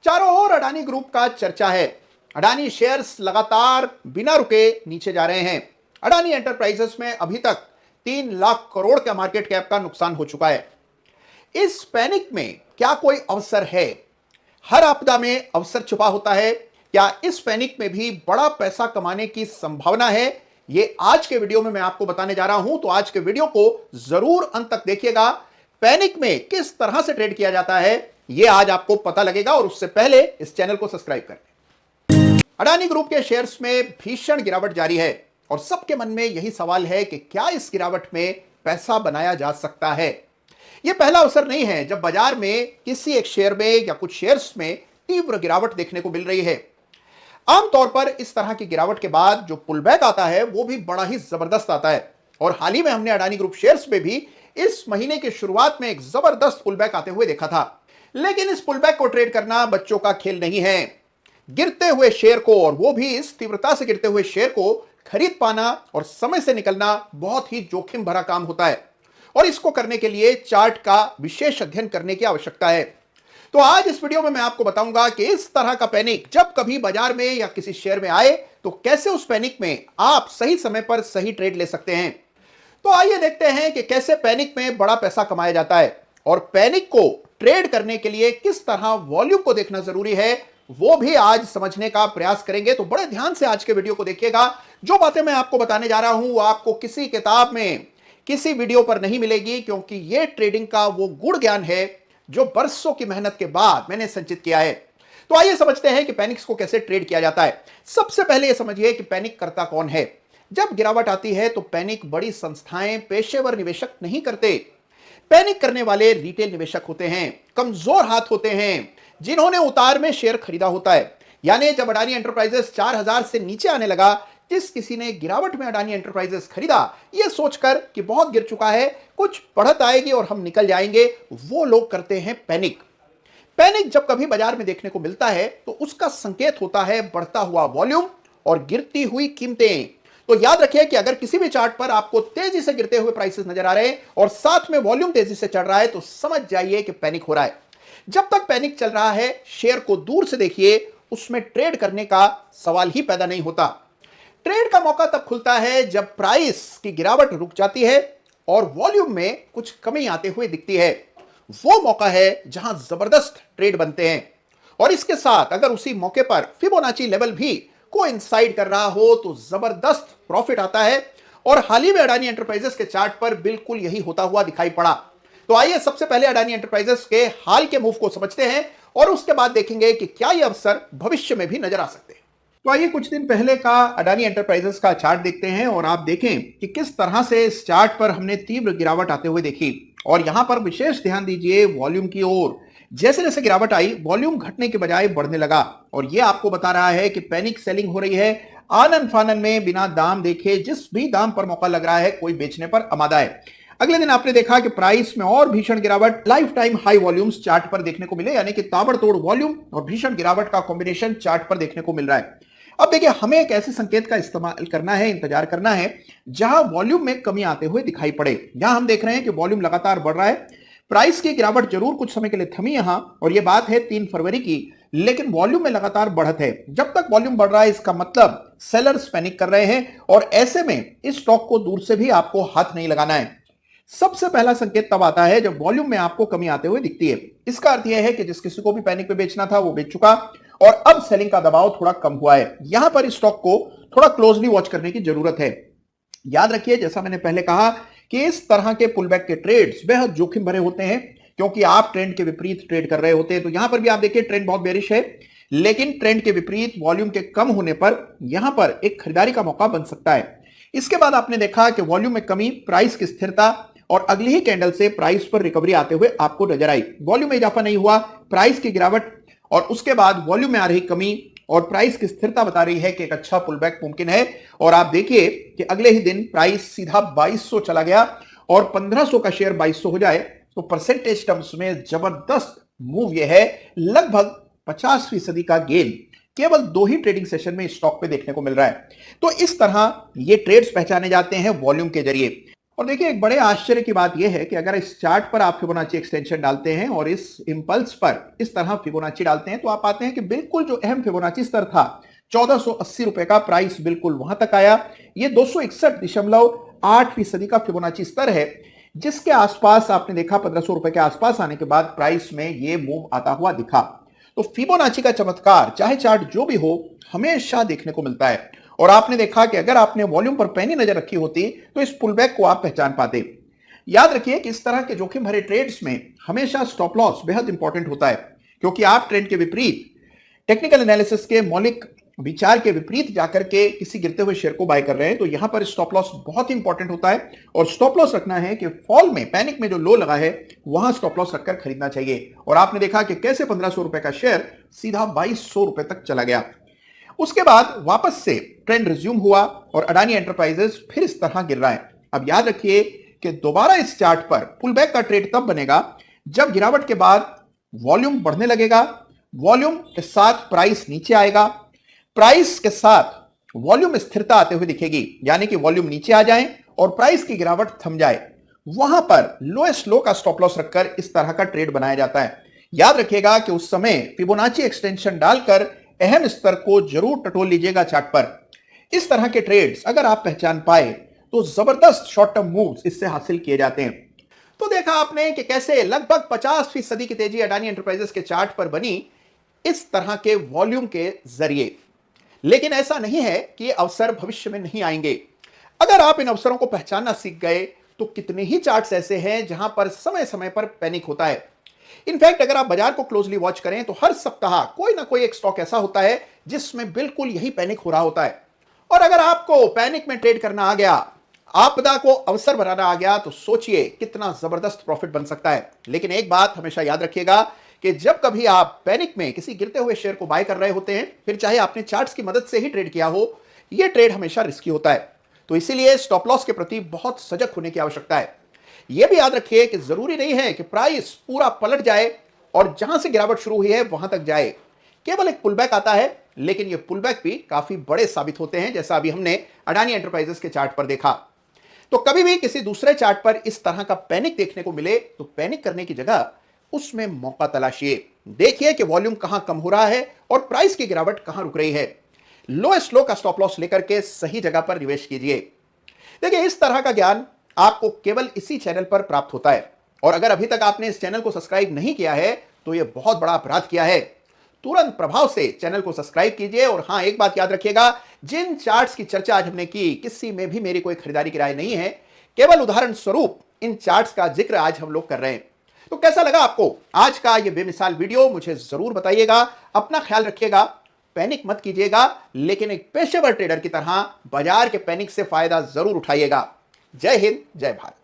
चारों ओर अडानी ग्रुप का चर्चा है। अडानी शेयर्स लगातार बिना रुके नीचे जा रहे हैं। अडानी एंटरप्राइजेस में अभी तक 3 लाख करोड़ का मार्केट कैप का नुकसान हो चुका है। इस पैनिक में क्या कोई अवसर है? हर आपदा में अवसर छुपा होता है। क्या इस पैनिक में भी बड़ा पैसा कमाने की संभावना है? ये आज के वीडियो में मैं आपको बताने जा रहा हूं, तो आज के वीडियो को जरूर अंत तक देखिएगा। पैनिक में किस तरह से ट्रेड किया जाता है ये आज आपको पता लगेगा, और उससे पहले इस चैनल को सब्सक्राइब कर लें। अडानी ग्रुप के शेयर्स में भीषण गिरावट जारी है और सबके मन में यही सवाल है कि क्या इस गिरावट में पैसा बनाया जा सकता है। यह पहला अवसर नहीं है जब बाजार में किसी एक शेयर में या कुछ शेयर्स में तीव्र गिरावट देखने को मिल रही है। आमतौर पर इस तरह की गिरावट के बाद जो पुलबैक आता है वो भी बड़ा ही जबरदस्त आता है, और हाल ही में हमने अडानी ग्रुप शेयर्स में भी इस महीने की शुरुआत में एक जबरदस्त पुलबैक आते हुए देखा था। लेकिन इस पुलबैक को ट्रेड करना बच्चों का खेल नहीं है। गिरते हुए शेयर को, और वो भी इस तीव्रता से गिरते हुए शेयर को खरीद पाना और समय से निकलना बहुत ही जोखिम भरा काम होता है, और इसको करने के लिए चार्ट का विशेष अध्ययन करने की आवश्यकता है। तो आज इस वीडियो में मैं आपको बताऊंगा कि इस तरह का पैनिक जब कभी बाजार में या किसी शेयर में आए तो कैसे उस पैनिक में आप सही समय पर सही ट्रेड ले सकते हैं। तो आइए देखते हैं कि कैसे पैनिक में बड़ा पैसा कमाया जाता है, और पैनिक को ट्रेड करने के लिए किस तरह वॉल्यूम को देखना जरूरी है वो भी आज समझने का प्रयास करेंगे। तो बड़े ध्यान से आज के वीडियो को देखिएगा। जो बातें मैं आपको बताने जा रहा हूं वो आपको किसी किताब में, किसी वीडियो पर नहीं मिलेगी, क्योंकि यह ट्रेडिंग का वो गुण ज्ञान है जो बरसों की मेहनत के बाद मैंने संचित किया है। तो आइए समझते हैं कि पैनिक्स को कैसे ट्रेड किया जाता है। सबसे पहले यह समझिए कि पैनिक करता कौन है। जब गिरावट आती है तो पैनिक बड़ी संस्थाएं, पेशेवर निवेशक नहीं करते। पैनिक करने वाले रिटेल निवेशक होते हैं, कमजोर हाथ होते हैं, जिन्होंने उतार में शेयर खरीदा होता है। यानी जब अडानी एंटरप्राइजेस 4000 से नीचे आने लगा, जिस किसी ने गिरावट में अडानी एंटरप्राइजेस खरीदा यह सोचकर कि बहुत गिर चुका है, कुछ बढ़त आएगी और हम निकल जाएंगे, वो लोग करते हैं पैनिक। पैनिक जब कभी बाजार में देखने को मिलता है तो उसका संकेत होता है बढ़ता हुआ वॉल्यूम और गिरती हुई कीमतें। तो याद रखिए कि अगर किसी भी चार्ट पर आपको तेजी से गिरते हुए प्राइसेस नजर आ रहे हैं और साथ में वॉल्यूम तेजी से चढ़ रहा है, तो समझ जाइए कि पैनिक हो रहा है। जब तक पैनिक चल रहा है शेयर को दूर से देखिए, उसमें ट्रेड करने का सवाल ही पैदा नहीं होता। ट्रेड का मौका तब खुलता है जब प्राइस की गिरावट रुक जाती है और वॉल्यूम में कुछ कमी आते हुए दिखती है। वो मौका है जहां जबरदस्त ट्रेड बनते हैं, और इसके साथ अगर उसी मौके पर फिबोनाची लेवल भी कोइंसाइड कर रहा हो तो जबरदस्त प्रॉफिट आता है। और हाल ही में अडानी एंटरप्राइजेस के चार्ट पर बिल्कुल यही होता हुआ दिखाई पड़ा। तो आइए सबसे पहले अडानी एंटरप्राइजेस के हाल के मूव को समझते हैं, और उसके बाद देखेंगे कि क्या यह अवसर भविष्य में भी नजर आ सकते हैं। तो आइए कुछ दिन पहले का अडानी एंटरप्राइजेस का चार्ट देखते हैं, और आप देखें कि किस तरह से इस चार्ट पर हमने तीव्र गिरावट आते हुए देखी। और यहां पर विशेष ध्यान दीजिए वॉल्यूम की ओर। जैसे जैसे गिरावट आई वॉल्यूम घटने के बजाय बढ़ने लगा, और यह आपको बता रहा है कि पैनिक सेलिंग हो रही है। आनन फानन में बिना दाम देखे जिस भी दाम पर मौका लग रहा है कोई बेचने पर आमादा है। अगले दिन आपने देखा कि प्राइस में और भीषण गिरावट, life time high volumes chart पर देखने को मिले, यानी कि ताबड़तोड़ वॉल्यूम और भीषण गिरावट का कॉम्बिनेशन चार्ट पर देखने को मिल रहा है। अब देखिए, हमें एक ऐसे संकेत का इस्तेमाल करना है, इंतजार करना है जहां वॉल्यूम में कमी आते हुए दिखाई पड़े। यहां हम देख रहे हैं कि वॉल्यूम लगातार बढ़ रहा है। प्राइस की गिरावट जरूर कुछ समय के लिए थमी यहां, और यह बात है 3 फरवरी की, लेकिन वॉल्यूम में लगातार बढ़त है। जब तक वॉल्यूम बढ़ रहा है इसका मतलब सेलर्स पैनिक कर रहे हैं, और ऐसे में इस स्टॉक को दूर से भी आपको हाथ नहीं लगाना है। सबसे पहला संकेत तब आता है जब वॉल्यूम में आपको कमी आते हुए दिखती है। इसका अर्थ यह है कि जिस किसी को भी पैनिक पे बेचना था वो बेच चुका, और अब सेलिंग का दबाव थोड़ा कम हुआ है। यहां पर इस स्टॉक को थोड़ा क्लोजली वॉच करने की जरूरत है। याद रखिए, जैसा मैंने पहले कहा कि इस तरह के पुलबैक के ट्रेड्स बेहद जोखिम भरे होते हैं, क्योंकि आप ट्रेंड के विपरीत ट्रेड कर रहे होते हैं। तो यहां पर भी आप देखिए ट्रेंड बहुत बेरिश है, लेकिन ट्रेंड के विपरीत वॉल्यूम के कम होने पर यहां पर एक खरीदारी का मौका बन सकता है। इसके बाद आपने देखा कि वॉल्यूम में कमी, प्राइस की स्थिरता, और अगली ही कैंडल से प्राइस पर रिकवरी आते हुए आपको नजर आई। वॉल्यूम में इजाफा नहीं हुआ, प्राइस की गिरावट और उसके बाद वॉल्यूम में आ रही कमी और प्राइस की स्थिरता बता रही है कि एक अच्छा पुलबैक मुमकिन है। और आप देखिए कि अगले ही दिन प्राइस सीधा 2200 चला गया, और 1500 का शेयर 2200 हो जाए तो परसेंटेज टर्म्स में जबरदस्त मूव यह है। लगभग 50% का गेन केवल 2 ही ट्रेडिंग सेशन में स्टॉक पे देखने को मिल रहा है। तो इस तरह ये ट्रेड्स पहचाने जाते हैं वॉल्यूम के जरिए। और देखिए एक बड़े आश्चर्य की बात यह है कि अगर इस चार्ट पर आप फिबोनाची एक्सटेंशन डालते हैं और इस इंपल्स पर इस तरह फिबोनाची डालते हैं तो आप पाते हैं कि बिल्कुल जो अहम फिबोनाची स्तर था 1480 रुपए का प्राइस बिल्कुल वहां तक आया। ये 261.8% का फिबोनाची स्तर है जिसके आसपास आपने देखा 1500 रुपए के आसपास आने के बाद प्राइस में ये मूव आता हुआ दिखा। तो फिबोनाची का चमत्कार चाहे चार्ट जो भी हो हमेशा देखने को मिलता है और आपने देखा कि अगर आपने वॉल्यूम पर पैनी नजर रखी होती तो इस पुलबैक को आप पहचान पाते। याद रखिए कि इस तरह के जोखिम भरे ट्रेड्स में हमेशा स्टॉप लॉस बेहद इंपॉर्टेंट होता है क्योंकि आप ट्रेंड के विपरीत टेक्निकल एनालिसिस के मौलिक विचार के विपरीत जाकर के किसी गिरते हुए शेयर को बाय कर रहे हैं तो यहां पर स्टॉप लॉस बहुत ही इंपॉर्टेंट होता है और स्टॉप लॉस रखना है कि फॉल में पैनिक में जो लो लगा है वहां स्टॉप लॉस रखकर खरीदना चाहिए। और आपने देखा कि कैसे 1500 रुपए का शेयर सीधा 2200 रुपए तक चला गया। उसके बाद वापस से ट्रेंड रिज्यूम हुआ और अडानी एंटरप्राइजेस फिर इस तरह गिर रहा है। अब याद रखिए कि दोबारा इस चार्ट पर पुलबैक का ट्रेड तब बनेगा जब गिरावट के बाद वॉल्यूम बढ़ने लगेगा, वॉल्यूम के साथ प्राइस नीचे आएगा, प्राइस के साथ वॉल्यूम स्थिरता आते हुए दिखेगी, यानी कि वॉल्यूम नीचे आ जाए और प्राइस की गिरावट थम जाए। वहां पर लोएस्ट लो का स्टॉप लॉस रखकर इस तरह का ट्रेड बनाया जाता है। याद रखिएगा कि उस समय फिबोनाची एक्सटेंशन डालकर अहम स्तर को जरूर टटोल लीजिएगा चार्ट पर। इस तरह के ट्रेड्स अगर आप पहचान पाए तो जबरदस्त शॉर्ट टर्म मूव्स इससे हासिल किए जाते हैं। तो देखा आपने कि कैसे लगभग 50% की तेजी अडानी एंटरप्राइजेस के चार्ट पर बनी इस तरह के वॉल्यूम के जरिए। लेकिन ऐसा नहीं है कि ये अवसर भविष्य में नहीं आएंगे। अगर आप इन अवसरों को पहचानना सीख गए तो कितने ही चार्ट्स ऐसे हैं जहां पर समय समय पर पैनिक होता है। इनफैक्ट अगर आप बाजार को क्लोजली वॉच करें तो हर सप्ताह कोई ना कोई एक स्टॉक ऐसा होता है जिसमें बिल्कुल यही पैनिक हो रहा होता है। और अगर आपको पैनिक में ट्रेड करना आ गया, आपदा को अवसर बनाना आ गया, तो सोचिए कितना जबरदस्त प्रॉफिट बन सकता है। लेकिन एक बात हमेशा याद रखिएगा कि जब कभी आप पैनिक में किसी गिरते हुए शेयर को बाय कर रहे होते हैं, फिर चाहे आपने चार्ट्स की मदद से ही ट्रेड किया हो, यह ट्रेड हमेशा रिस्की होता है। तो इसीलिए स्टॉप लॉस के प्रति बहुत सजग होने की आवश्यकता है। यह भी याद रखिए कि जरूरी नहीं है कि प्राइस पूरा पलट जाए और जहां से गिरावट शुरू हुई है वहां तक जाए। केवल एक पुलबैक आता है, लेकिन ये पुलबैक भी काफी बड़े साबित होते हैं, जैसा अभी हमने अडानी एंटरप्राइजेस के चार्ट पर देखा। तो कभी भी किसी दूसरे चार्ट पर इस तरह का पैनिक देखने को मिले तो पैनिक करने की जगह उसमें मौका तलाशिए। देखिए कि वॉल्यूम कहां कम हो रहा है और प्राइस की गिरावट कहां रुक रही है। लोएस्ट लो का स्टॉप लॉस लेकर के सही जगह पर निवेश कीजिए। देखिए इस तरह का ज्ञान आपको केवल इसी चैनल पर प्राप्त होता है और अगर अभी तक आपने इस चैनल को सब्सक्राइब नहीं किया है तो यह बहुत बड़ा अपराध किया है। तुरंत प्रभाव से चैनल को सब्सक्राइब कीजिए। और हां, एक बात याद रखिएगा, जिन चार्ट्स की चर्चा आज हमने की किसी में भी मेरी कोई खरीदारी की राय नहीं है, केवल उदाहरण स्वरूप इन चार्ट्स का जिक्र आज हम लोग कर रहे हैं। तो कैसा लगा आपको आज का यह बेमिसाल वीडियो, मुझे जरूर बताइएगा। अपना ख्याल रखिएगा, पैनिक मत कीजिएगा, लेकिन एक पेशेवर ट्रेडर की तरह बाजार के पैनिक से फायदा जरूर उठाइएगा। जय हिंद, जय भारत।